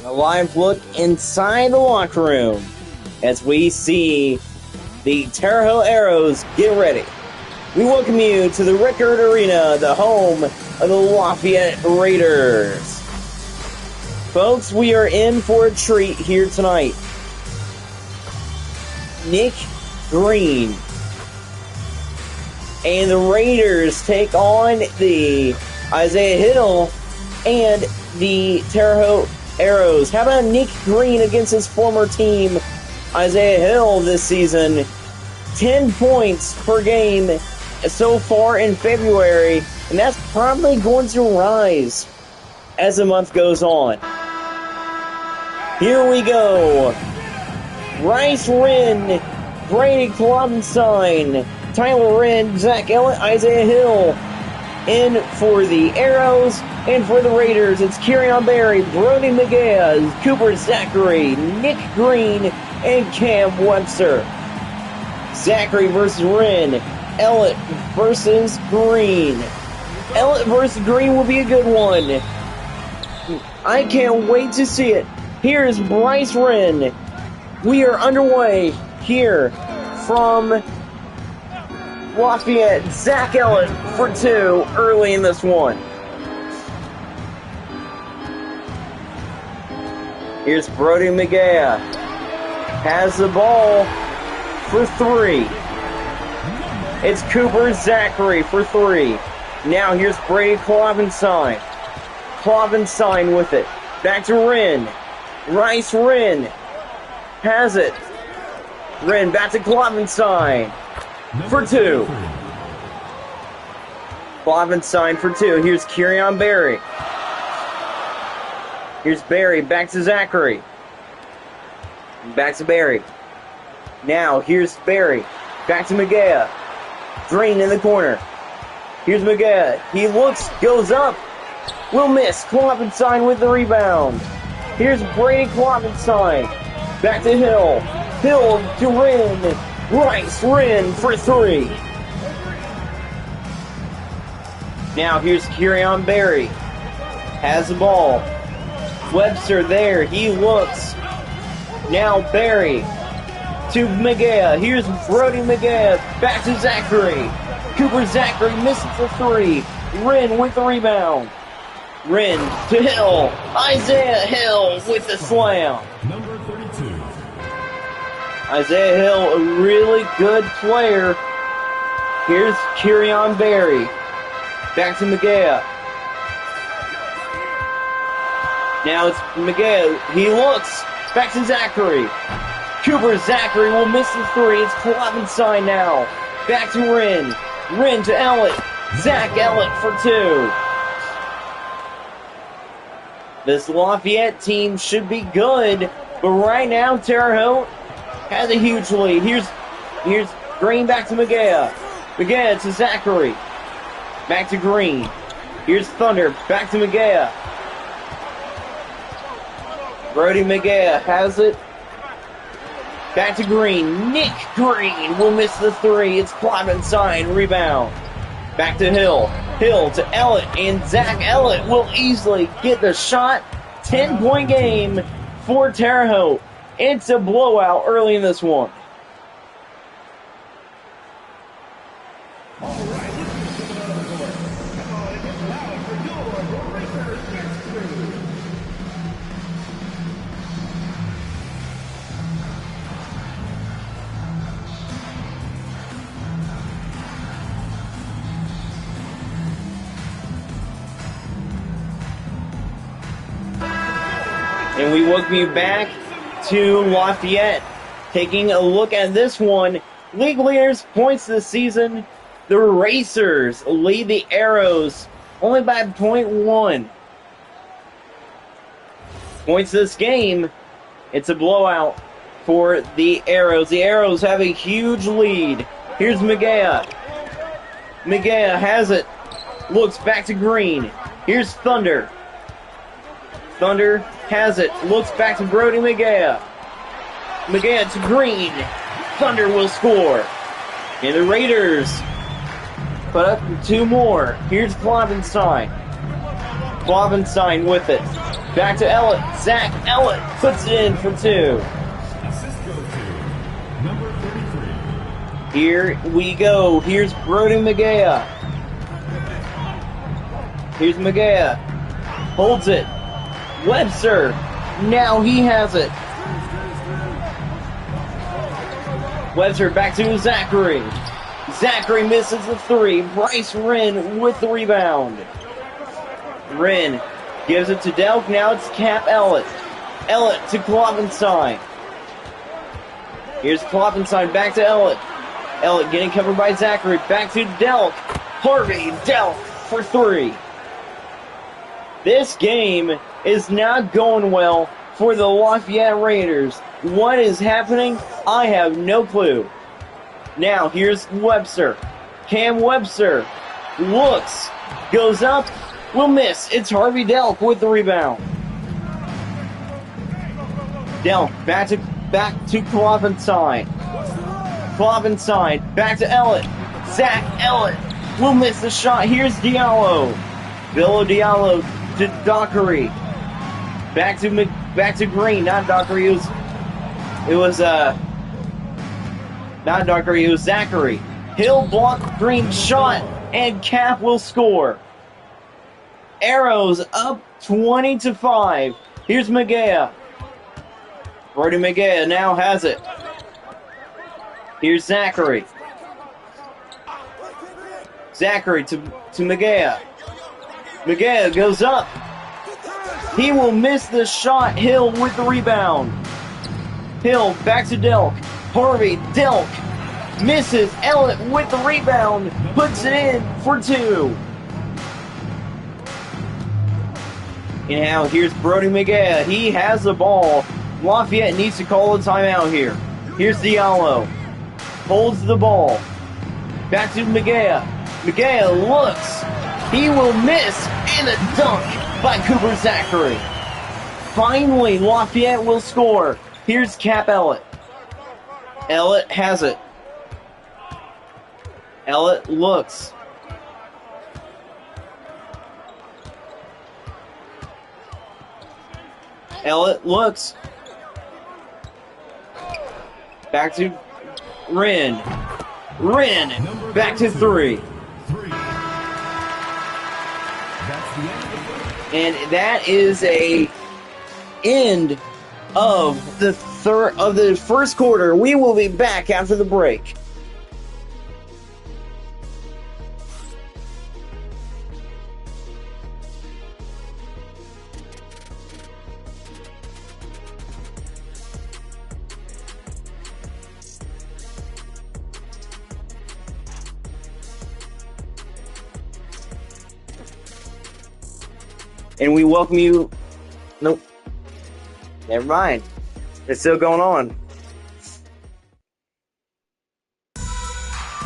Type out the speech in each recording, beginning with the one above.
A live look inside the locker room as we see the Terre Haute Arrows get ready. We welcome you to the Rickard Arena, the home of the Lafayette Raiders. Folks, we are in for a treat here tonight. Nick Green and the Raiders take on the Isaiah Hill and the Terre Haute Arrows. How about Nick Green against his former team, Isaiah Hill, this season? 10 points per game so far in February, and that's probably going to rise as the month goes on. Here we go. Bryce Wren, Brady Kloppenstein, Tyler Wren, Zach Ellett, Isaiah Hill in for the Arrows, and for the Raiders, it's Kerryon Berry, Brody McGee, Cooper Zachary, Nick Green, and Cam Webster. Zachary versus Wren, Ellett versus Green. Ellett versus Green will be a good one. I can't wait to see it. Here's Bryce Wren. We are underway here from Lafayette. Zach Ellett for 2 early in this one. Here's Brody McGee. Has the ball for 3. It's Cooper Zachary for 3. Now here's Brady Kloppenstein. Kloppenstein with it. Back to Wren. Bryce Wren has it. Wren back to Kloppenstein for 2. Kloppenstein for 2. Here's Kerryon Berry. Here's Berry back to Zachary. Back to Berry. Now here's Berry. Back to McGee. Green in the corner. Here's McGee. He looks, goes up. Will miss. Kloppenstein with the rebound. Here's Brady Kloppenstein. Back to Hill. Hill to Wren. Bryce Wren for 3. Now here's Kerryon Berry. Has the ball. Webster there. He looks. Now Berry to McGee. Here's Brody McGee. Back to Zachary. Cooper Zachary misses the 3. Wren with the rebound. Wren to Hill. Isaiah Hill with the slam. Number 32. Isaiah Hill, a really good player. Here's Kerryon Berry. Back to McGee. Now it's McGee. He looks. Back to Zachary. Cooper Zachary will miss the 3. It's Kloppenstein now. Back to Wren. Wren to Ellett. Zach Ellett for 2. This Lafayette team should be good, but right now Terre Haute has a huge lead. Here's Green back to McGee. McGee to Zachary. Back to Green. Here's Thunder. Back to McGee. Brody McGee has it. Back to Green. Nick Green will miss the 3. It's Kloppenstein. Rebound. Back to Hill. Hill to Ellett. And Zach Ellett will easily get the shot. 10-point game for Terre Haute. It's a blowout early in this one. And we welcome you back to Lafayette. Taking a look at this one. League leaders points this season. The Racers lead the Arrows only by 0.1. Points this game. It's a blowout for the Arrows. The Arrows have a huge lead. Here's McGee. McGee has it. Looks back to Green. Here's Thunder. Thunder has it. Looks back to Brody McGee. McGee to Green. Thunder will score. And the Raiders put up 2 more. Here's Kloppenstein. Kloppenstein with it. Back to Ellett. Zach Ellett puts it in for 2. Assist goes to number 33. Here we go. Here's Brody Magea. Here's Magea. Holds it. Webster. Now he has it. Webster back to Zachary. Zachary misses the 3. Bryce Wren with the rebound. Wren gives it to Delk. Now it's Cap Ellett. Ellett to Kloppenstein. Here's Kloppenstein back to Ellett. Ellett getting covered by Zachary. Back to Delk. Harvey Delk for 3. This game is not going well for the Lafayette Raiders. What is happening? I have no clue. Now here's Webster. Cam Webster looks, goes up, will miss. It's Harvey Delk with the rebound. Delk back to Kloppenstein. Kloppenstein back to Ellett. Zach Ellett will miss the shot. Here's Diallo. Billo Diallo to Dockery. Back to Green. Not Dockery. It was not Dockery. It was Zachary. Hill blocked Green's shot, and Cap will score. Arrows up 20-5. Here's Magea. Brody Magea now has it. Here's Zachary. Zachary to Magea. Magea goes up. He will miss the shot. Hill with the rebound. Hill back to Delk. Harvey Delk misses. Ellett with the rebound. Puts it in for 2. And now here's Brody Magea. He has the ball. Lafayette needs to call a timeout here. Here's Diallo. Holds the ball. Back to Magea. Magea looks. He will miss. And a dunk by Cooper Zachary. Finally, Lafayette will score. Here's Cap Ellett. Ellett has it. Ellett looks. Ellett looks. Back to Wren. Wren back to 3. And that is a end of the first quarter. We will be back after the break. And we welcome you. Nope. Never mind. It's still going on.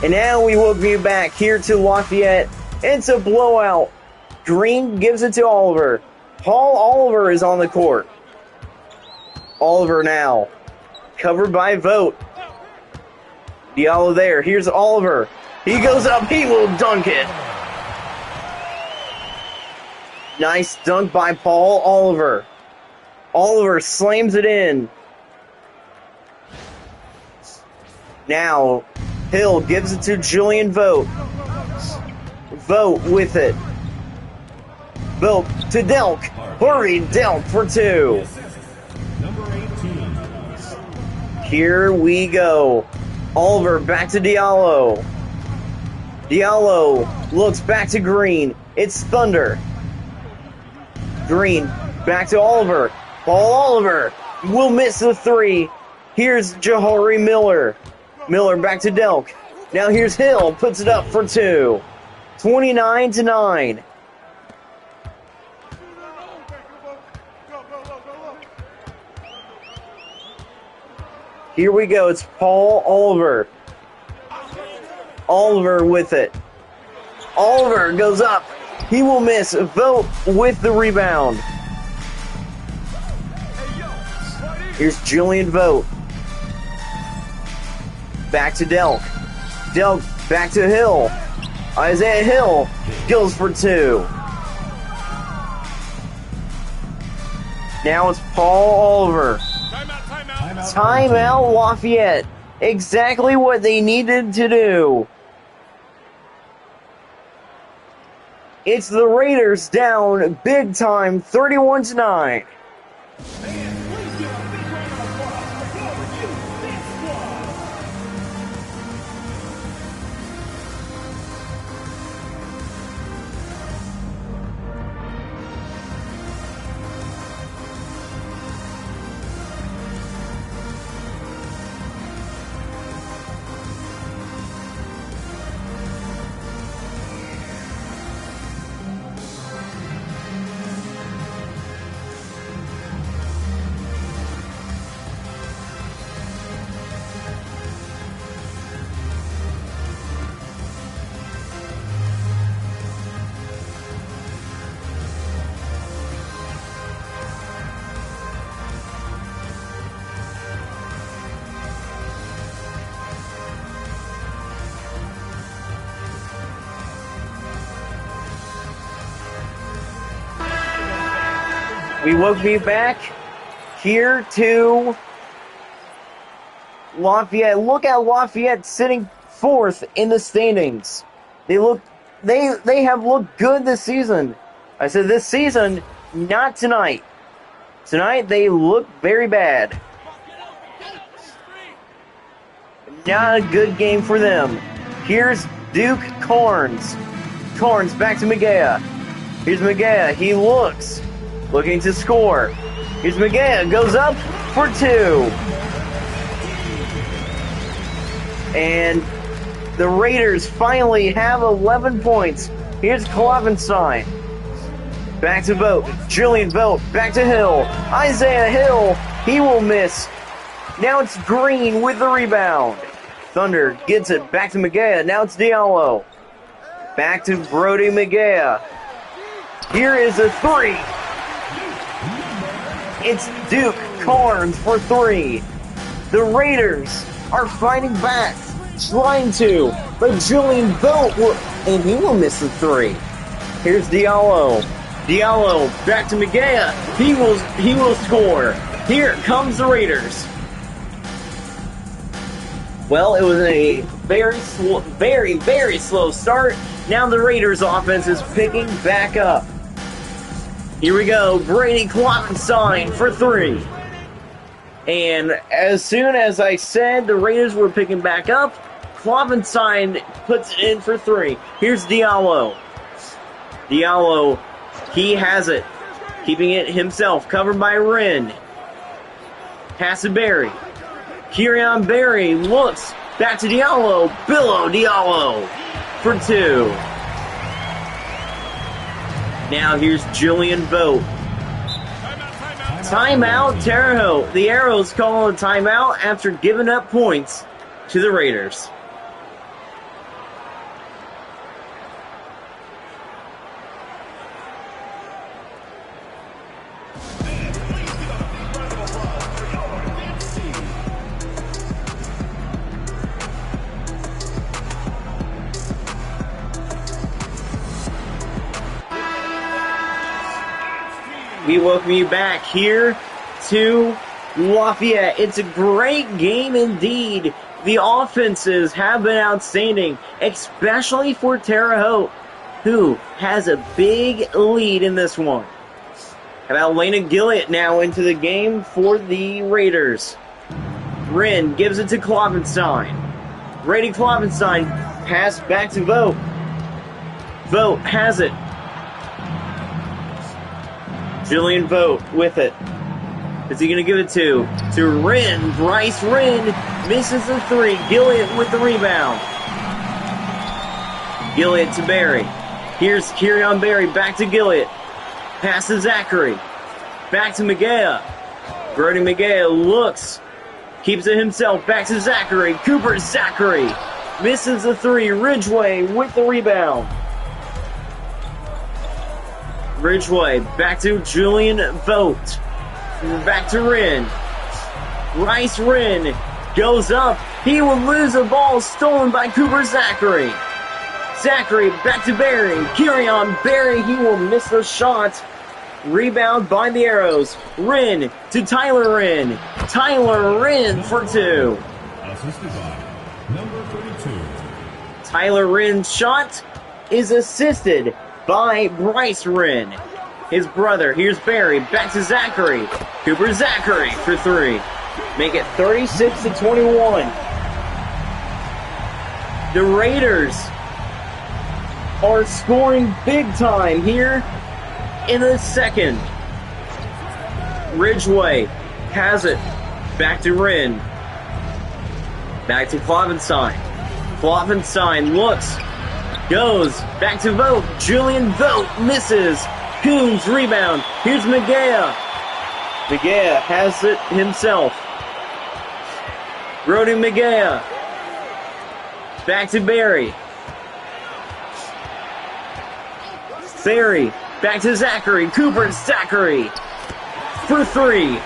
And now we welcome you back here to Lafayette. It's a blowout. Green gives it to Oliver. Paul Oliver is on the court. Oliver now. Covered by Vogt. Diallo there. Here's Oliver. He goes up. He will dunk it. Nice dunk by Paul Oliver. Oliver slams it in. Now, Hill gives it to Julian Vogt. Vogt with it. Vogt to Delk. Hurry, Delk for 2. Here we go. Oliver back to Diallo. Diallo looks back to Green. It's Thunder. Green back to Oliver. Paul Oliver will miss the 3. Here's Jahari Miller. Miller back to Delk. Now here's Hill. Puts it up for 2. 29-9. Here we go. It's Paul Oliver. Oliver with it. Oliver goes up. He will miss. Vogt with the rebound. Here's Julian Vogt. Back to Delk. Delk back to Hill. Isaiah Hill goes for 2. Now it's Paul Oliver. Timeout Lafayette. Exactly what they needed to do. It's the Raiders down big time, 31-9. We will be back here to Lafayette. Look at Lafayette sitting fourth in the standings. They have looked good this season. I said this season, not tonight. Tonight they look very bad. Not a good game for them. Here's Duke Carnes. Carnes back to Magea. Here's Magea. He looking to score. Here's Magea, goes up for 2. And the Raiders finally have 11 points. Here's Klovenstein. Back to Vogt. Julian Vogt, back to Hill. Isaiah Hill, he will miss. Now it's Green with the rebound. Thunder gets it, back to Magea. Now it's Diallo. Back to Brody Magea. Here is a 3. It's Duke Carnes for 3. The Raiders are fighting back, trying to, but Julian Vogt and he will miss the 3. Here's Diallo. Diallo back to Magea. He will score. Here comes the Raiders. Well, it was a very slow start. Now the Raiders offense is picking back up. Here we go, Brady Klovenstein for 3. And as soon as I said the Raiders were picking back up, Klovenstein puts it in for 3. Here's Diallo. Diallo, he has it. Keeping it himself, covered by Wren. Pass to Berry. Kirion Berry looks, back to Diallo. Billo Diallo for 2. Now here's Julian Vogt. Timeout, Terre Haute. The Arrows call a timeout after giving up points to the Raiders. We welcome you back here to Lafayette. It's a great game indeed. The offenses have been outstanding, especially for Terre Haute, who has a big lead in this one. How about Lena Gillett now into the game for the Raiders? Wren gives it to Klovenstein. Brady Klovenstein, pass back to Vogt. Vogt has it. Julian Vogt with it. Is he going to give it to Wren? Bryce Wren misses the 3. Gillett with the rebound. Gillett to Berry. Here's Kirion Berry back to Gillett. Pass to Zachary. Back to Magea. Brody Magea looks. Keeps it himself. Back to Zachary. Cooper Zachary misses the 3. Ridgway with the rebound. Ridgway, back to Julian Vogt. Back to Wren. Bryce Wren goes up. He will lose the ball, stolen by Cooper Zachary. Zachary back to Berry. Kirion Berry, he will miss the shot. Rebound by the Arrows. Wren to Tyler Wren. Tyler Wren for 2. Assisted by number 32. Tyler Wren's shot is assisted by Bryce Wren. His brother, here's Barry, back to Zachary. Cooper Zachary for 3. Make it 36-21. The Raiders are scoring big time here in the second. Ridgeway has it. Back to Wren. Back to Klovenstein. Klovenstein looks. Goes. Back to Vogt. Julian Vogt misses. Coons rebound. Here's Magea. Magea has it himself. Brody Magea. Back to Barry. Barry. Back to Zachary. Cooper Zachary. For 3.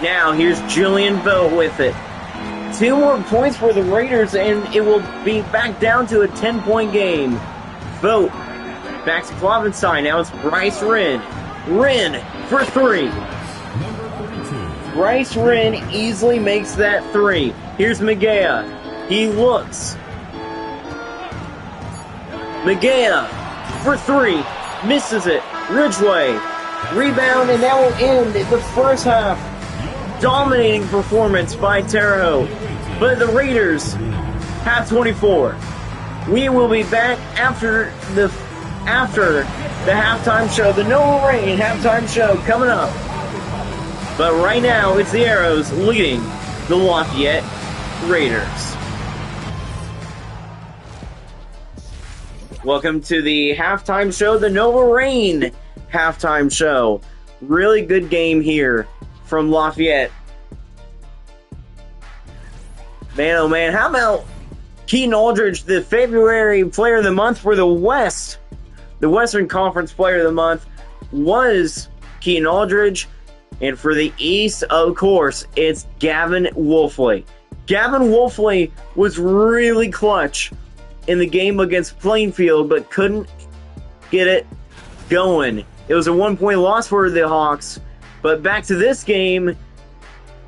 Now here's Julian Vogt with it. 2 more points for the Raiders and it will be back down to a 10-point game. Vogt. Back to Klovenstein. Now it's Bryce Wren. Wren for 3. Bryce Wren easily makes that 3. Here's Magea. He looks. Magea for 3. Misses it. Ridgeway. Rebound, and that will end the first half. Dominating performance by Terre Haute. But the Raiders have 24. We will be back after the halftime show. The Noah Rain halftime show coming up. But right now, it's the Arrows leading the Lafayette Raiders. Welcome to the halftime show, the Nova Rain halftime show. Really good game here from Lafayette. Man, oh man, how about Keaton Aldridge, the February Player of the Month for the West? The Western Conference Player of the Month was Keaton Aldridge. And for the East, of course, it's Gavin Wolfley. Gavin Wolfley was really clutch in the game against Plainfield, but couldn't get it going. It was a 1-point loss for the Hawks. But back to this game,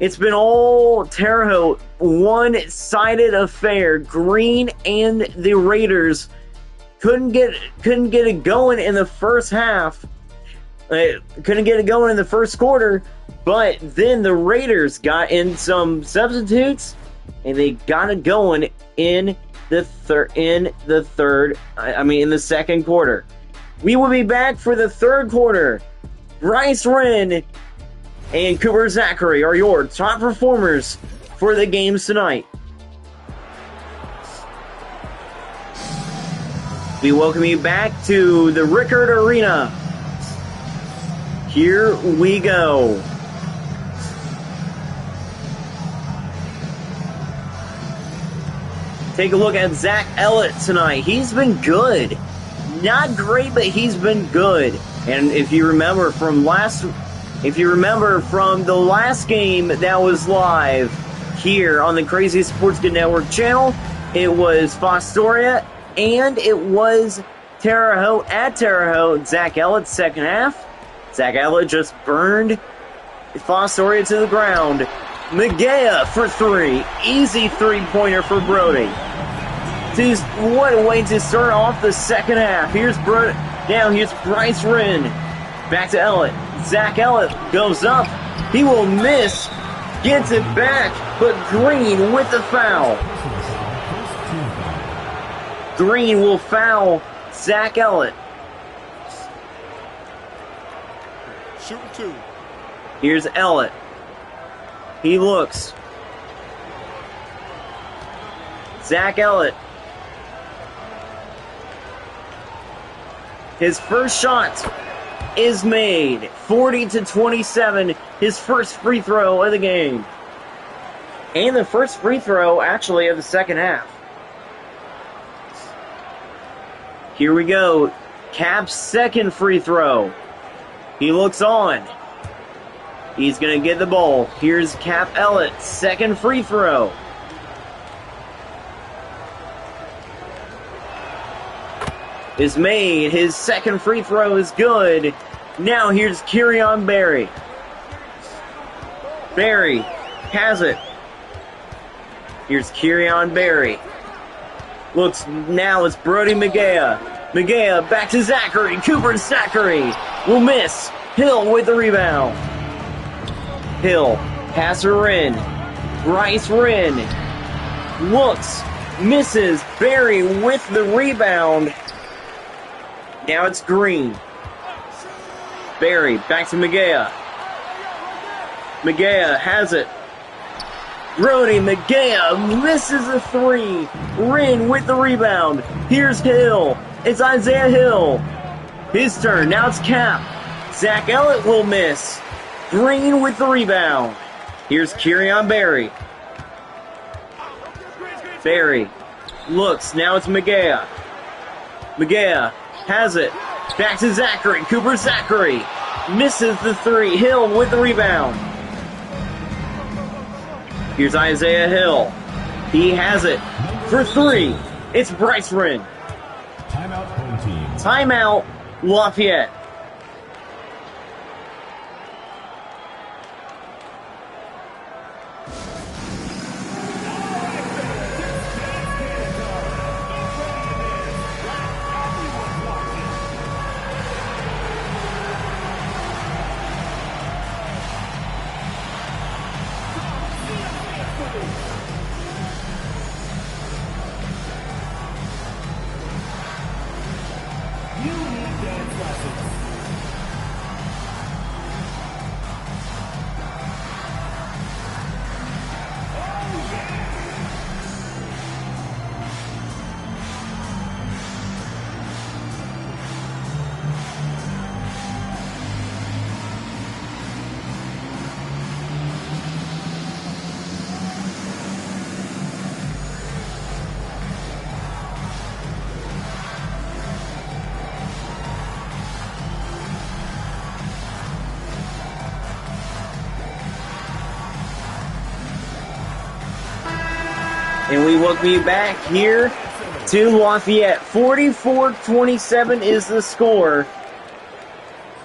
it's been all Terre Haute, one-sided affair. Green and the Raiders couldn't get it going in the first half. Couldn't get it going in the first quarter, but then the Raiders got in some substitutes, and they got it going in the second quarter. We will be back for the third quarter. Bryce Wren and Cooper Zachary are your top performers for the games tonight. We welcome you back to the Rickard Arena. Here we go. Take a look at Zach Ellett tonight. He's been good. Not great, but he's been good. And if you remember from the last game that was live here on the Crazy Sports Good Network channel, it was Fostoria and it was Terre Haute at Terre Haute. Zach Ellett second half. Zach Ellett just burned Fostoria to the ground. Magea for 3. Easy 3-pointer for Brody. What a way to start off the second half. Here's Bryce Wren. Back to Ellett. Zach Ellett goes up. He will miss. Gets it back. But Green with the foul. Green will foul Zach Ellett. Shooting 2. Here's Ellett. He looks. Zach Ellett. His first shot is made. 40-27. His first free throw of the game. And the first free throw, actually, of the second half. Here we go. Cap's second free throw. He looks on. He's going to get the ball. Here's Cap Ellett. Second free throw. is made. His second free throw is good. Now here's Kirion Berry. Berry has it. Here's Kirion Berry. Looks, now it's Brody Magea. Magea back to Zachary. Cooper Zachary will miss. Hill with the rebound. Hill, pass her in. Bryce Wren looks, misses. Berry with the rebound. Now it's Green. Berry back to Magea. Magea has it. Brody Magea misses a three. Wren with the rebound. Here's Hill. It's Isaiah Hill. His turn. Now it's Cap. Zach Ellett will miss. Green with the rebound. Here's Kirion Berry. Berry looks. Now it's Magea. Magea has it. Back to Zachary. Cooper Zachary misses the three. Hill with the rebound. Here's Isaiah Hill. He has it for three. It's Bryce Wren. Timeout home team. Timeout Lafayette. And we welcome you back here to Lafayette. 44-27 is the score.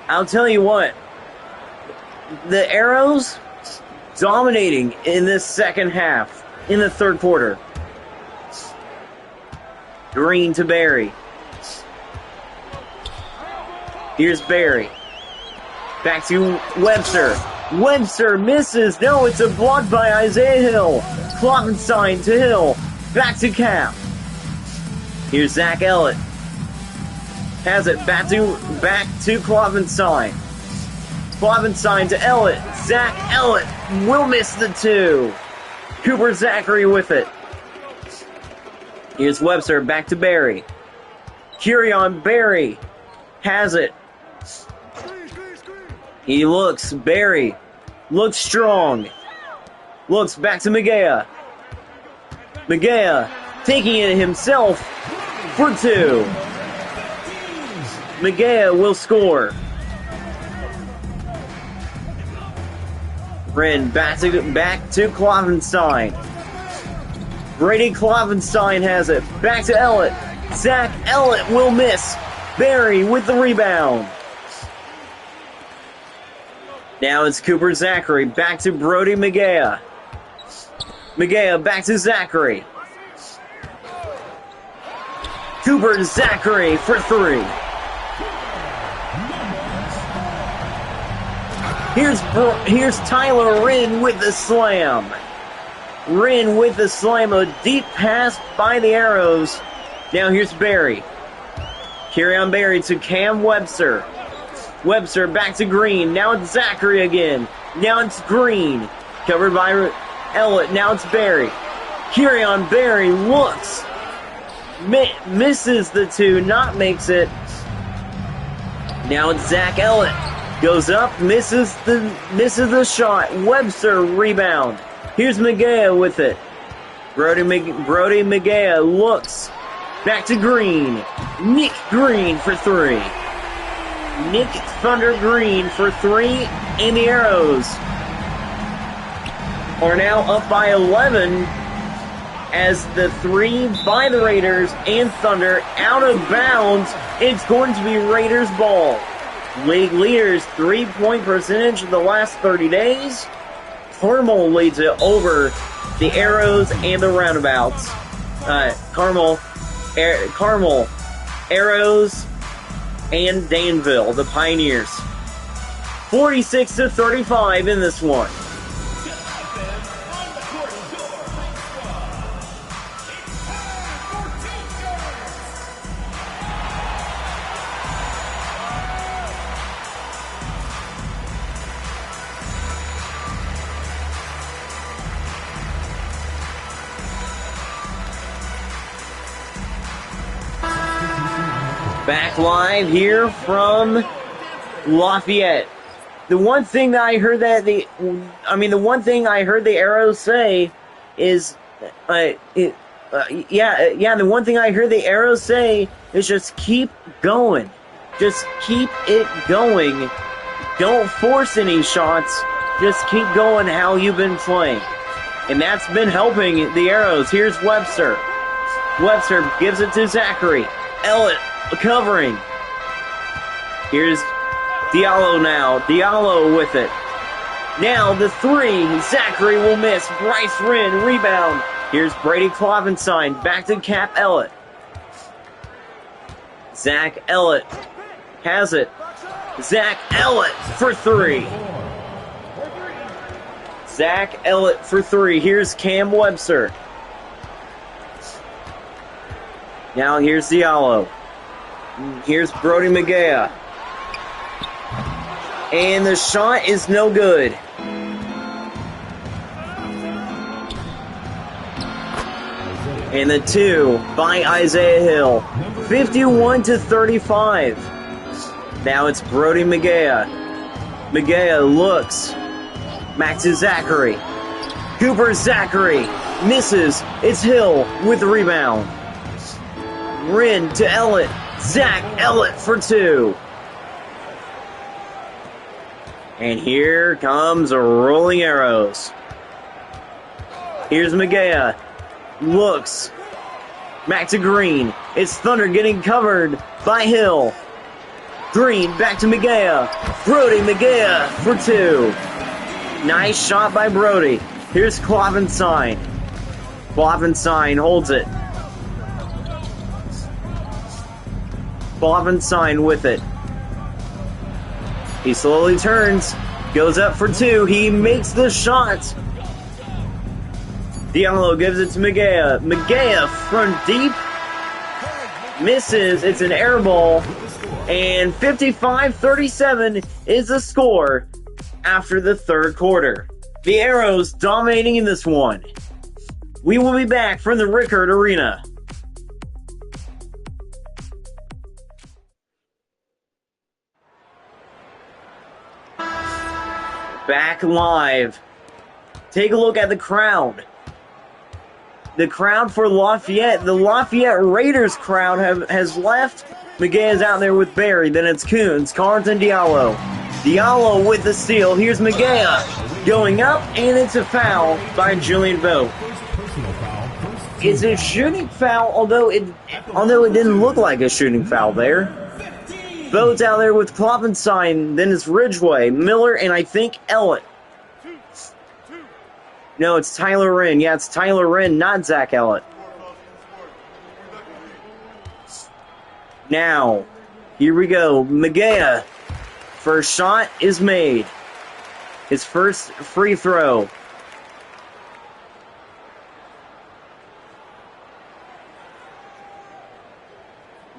I'll tell you what, the Arrows dominating in this second half, in the third quarter. Green to Berry. Here's Berry. Back to Webster. Webster misses. No, it's a block by Isaiah Hill. Kloppenstein to Hill. Back to Cap. Here's Zach Ellett. Has it. Back to Kloppenstein. Kloppenstein to Ellett. Zach Ellett will miss the two. Cooper Zachary with it. Here's Webster. Back to Berry. Kirion Berry has it. He looks. Berry looks strong. Looks back to Magea. Magea taking it himself for two. Magea will score. Wren back to Kloppenstein. Brady Kloppenstein has it. Back to Ellett. Zach Ellett will miss. Berry with the rebound. Now it's Cooper Zachary. Back to Brody Magea. Magea back to Zachary. Cooper Zachary for three. Here's Tyler Wren with the slam. Wren with the slam. A deep pass by the Arrows. Now here's Berry. Kirion Berry to Cam Webster. Webster back to Green. Now it's Zachary again. Now it's Green. Covered by Ellett. Now it's Berry. Kirion Berry looks. Misses the two. Not makes it. Now it's Zach Ellett. Goes up. Misses the shot. Webster rebound. Here's Magea with it. Brody Magea looks. Back to Green. Nick Green for three. Nick Thunder Green for three, and the Arrows are now up by 11 as the three by the Raiders and Thunder out of bounds. It's going to be Raiders ball. League leaders 3-point percentage in the last 30 days. Carmel leads it over the Arrows and the Roundabouts. Carmel, Arrows, and Danville, the Pioneers. 46-35 in this one. Back live here from Lafayette. The one thing that I heard the Arrows say is, the one thing I heard the Arrows say is just keep going. Just keep it going. Don't force any shots. Just keep going how you've been playing. And that's been helping the Arrows. Here's Webster. Webster gives it to Zachary. Ellett covering. Here's Diallo now. Diallo with it. Now the three. Zachary will miss. Bryce Wren rebound. Here's Brady Klovenstein. Back to Cap Ellett. Zach Ellett has it. Zach Ellett for three. Zach Ellett for three. Here's Cam Webster. Now here's Diallo. Here's Brody Magea. And the shot is no good. And the two by Isaiah Hill. 51-35. Now it's Brody Magea. Magea looks. Back to Zachary. Cooper Zachary misses. It's Hill with the rebound. Wren to Ellett. Zach Ellett for two. And here comes a Rolling Arrows. Here's Magea. Looks. Back to Green. It's Thunder getting covered by Hill. Green back to Magea. Brody Magea for two. Nice shot by Brody. Here's Klovenstein. Klovenstein holds it. Klovenstein with it. He slowly turns. Goes up for two. He makes the shot. Diallo gives it to Magea. Magea from deep. Misses. It's an air ball. And 55-37 is the score after the third quarter. The Arrows dominating in this one. We will be back from the Rickard Arena. Back live. Take a look at the crowd. The crowd for Lafayette. The Lafayette Raiders crowd has left. Magea's out there with Barry. Then it's Coons, Carlton, Diallo. Diallo with the steal. Here's Magea going up, and it's a foul by Julian Vogt. It's a shooting foul, although it didn't look like a shooting foul there. Vogt's out there with Klovenstein. Then it's Ridgway, Miller, and I think Ellett. No, it's Tyler Wren. Yeah, it's Tyler Wren, not Zach Ellett. Now, here we go. Magea. First shot is made. His first free throw.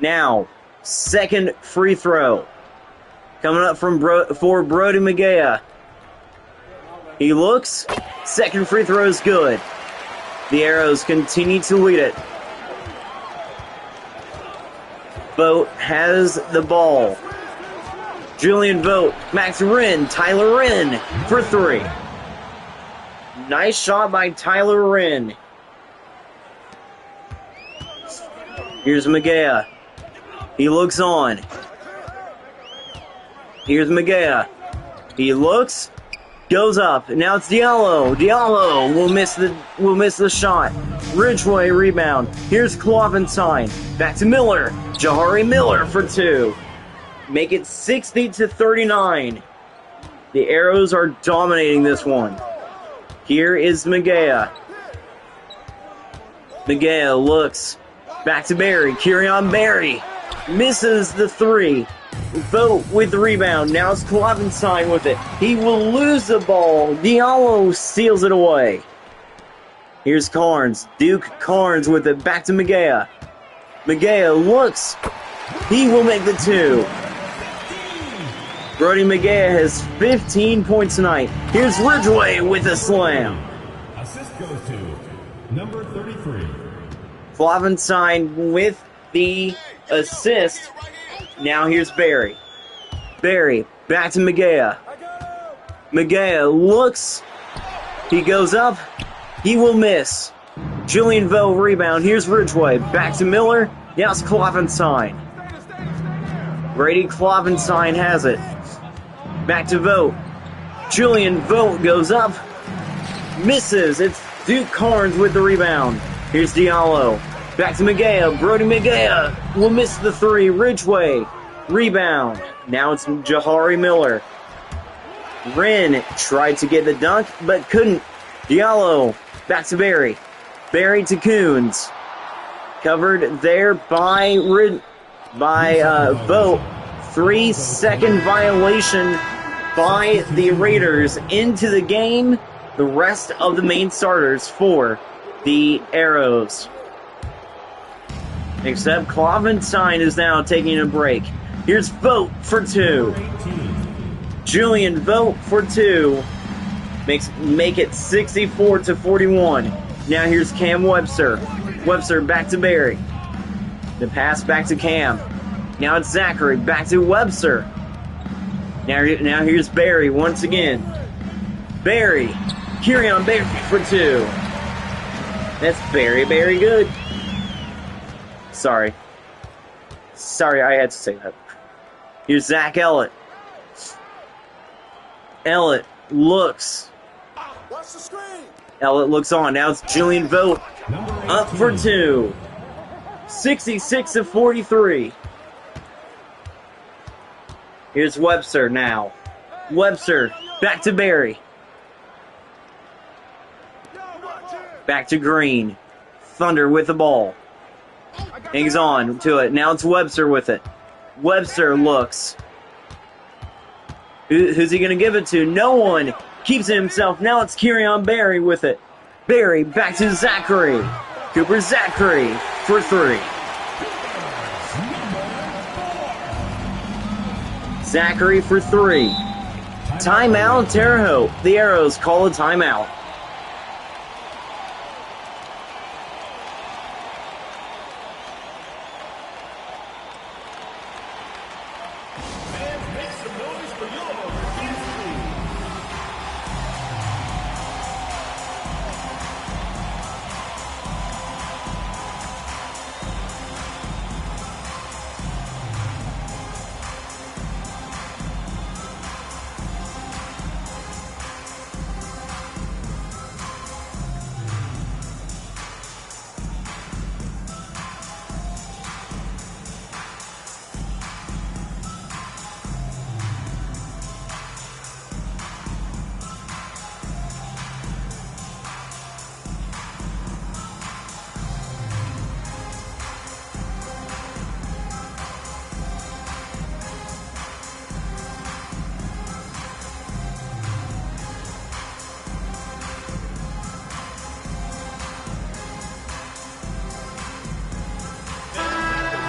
Now, second free throw. Coming up for Brody Magea. He looks. Second free throw is good. The Arrows continue to lead it. Vogt has the ball. Julian Vogt, Max Wren, Tyler Wren for three. Nice shot by Tyler Wren. Here's Magea. He looks on. Here's Magea. He looks, goes up. Now it's Diallo. Diallo will miss the shot. Ridgeway rebound. Here's Clovenstein. Back to Miller. Jahari Miller for 2. Make it 60-39. The Arrows are dominating this one. Here is Magea. Magea looks. Back to Barry. Kyrion Barry. Misses the 3. Vote with the rebound. Now it's Clovenstein with it. He will lose the ball. Diallo steals it away. Here's Carnes. Duke Carnes with it. Back to Magea. Magea looks. He will make the 2. Brody Magea has 15 points tonight. Here's Ridgeway with a slam. Assist goes to number 33. Clovenstein with the assist. Now here's Barry. Barry, back to Magea. Magea looks. He goes up. He will miss. Julian Vogt rebound. Here's Ridgeway. Back to Miller. Now it's Clovenstein. Brady Clovenstein has it. Back to Vogt. Julian Vogt goes up. Misses. It's Duke Carnes with the rebound. Here's Diallo. Back to Magea. Brody Magea will miss the 3. Ridgeway. Rebound. Now it's Jahari Miller. Wren tried to get the dunk, but couldn't. Diallo. Back to Barry. Barry to Coons. Covered there by Vogt. 3-second violation by the Raiders into the game. The rest of the main starters for the Arrows. Except Clovenstein is now taking a break. Here's Vogt for 2. Julian Vogt for 2. Make it 64-41. Now here's Cam Webster. Webster back to Barry. The pass back to Cam. Now it's Zachary. Back to Webster. Now here's Barry once again. Barry. Kyrion Barry for 2. That's very, very good. Sorry, I had to say that. Here's Zach Ellett. Ellett looks. Ellett looks on. Now it's Julian Vogt up for 2. 66-43. Here's Webster now. Webster back to Barry. Back to Green. Thunder with the ball. Hangs on to it. Now it's Webster with it. Webster looks. Who's he going to give it to? No one. Keeps it himself. Now it's Kyrion Barry with it. Barry back to Zachary. Cooper Zachary for 3. Zachary for 3. Timeout, Terre Haute. The Arrows call a timeout.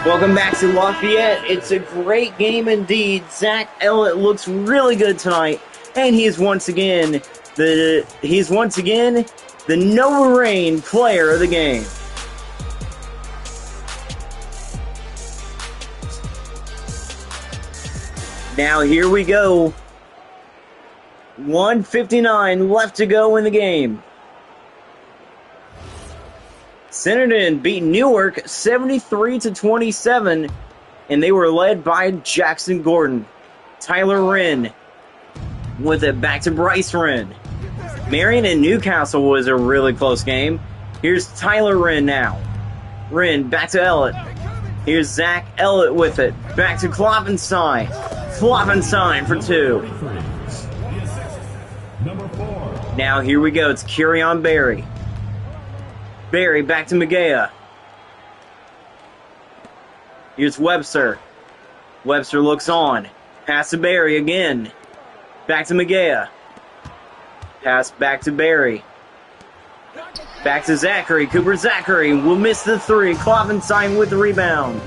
Welcome back to Lafayette. It's a great game indeed. Zach Ellett looks really good tonight, and he's once again the Nova Rain player of the game. Now here we go. 1:59 left to go in the game. Centerton beat Newark 73-27, and they were led by Jackson Gordon. Tyler Wren with it back to Bryce Wren. Marion and Newcastle was a really close game. Here's Tyler Wren now. Wren back to Ellett. Here's Zach Ellett with it. Back to Kloppenstein. Kloppenstein for 2. Now here we go. It's Kirion Berry. Berry back to Magea. Here's Webster. Webster looks on. Pass to Berry again. Back to Magea. Pass back to Berry. Back to Zachary. Cooper Zachary will miss the 3. Kloppenstein with the rebound.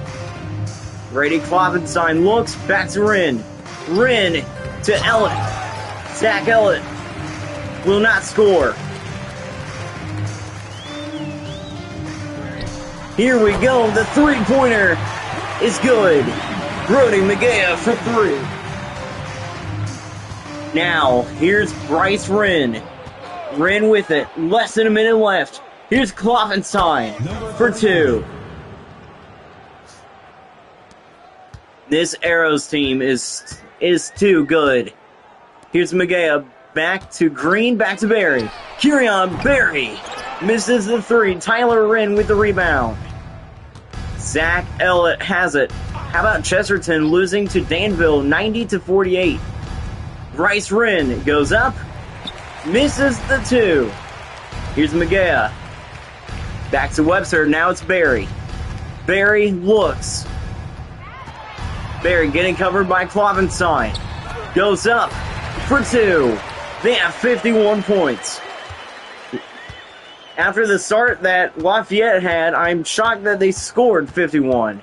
Brady Kloppenstein looks. Back to Wren. Wren to Ellett. Zach Ellett will not score. Here we go. The 3-pointer is good. Brody Magea for 3. Now, here's Bryce Wren. Wren with it. Less than a minute left. Here's Kloppenstein for 2. This Arrows team is too good. Here's Magea. Back to Green. Back to Berry. Kirion Berry misses the 3. Tyler Wren with the rebound. Zach Ellett has it. How about Chesterton losing to Danville 90-48? Bryce Wren goes up. Misses the 2. Here's Magea. Back to Webster. Now it's Berry. Berry looks. Berry getting covered by Kloppenstein. Goes up for 2. They have 51 points. After the start that Lafayette had, I'm shocked that they scored 51.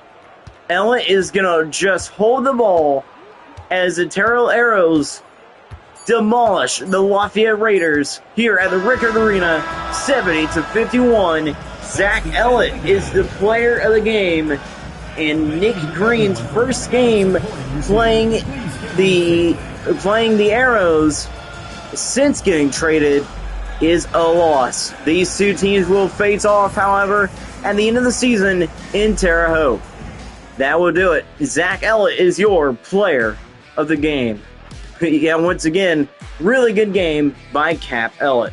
Ellett is going to just hold the ball as the Terre Arrows demolish the Lafayette Raiders here at the Rickard Arena, 70-51. Zach Ellett is the player of the game, and Nick Green's first game playing the Arrows since getting traded is a loss. These two teams will face off, however, at the end of the season in Terre Haute. That will do it. Zach Ellett is your player of the game. Yeah, once again, really good game by Cap Ellett.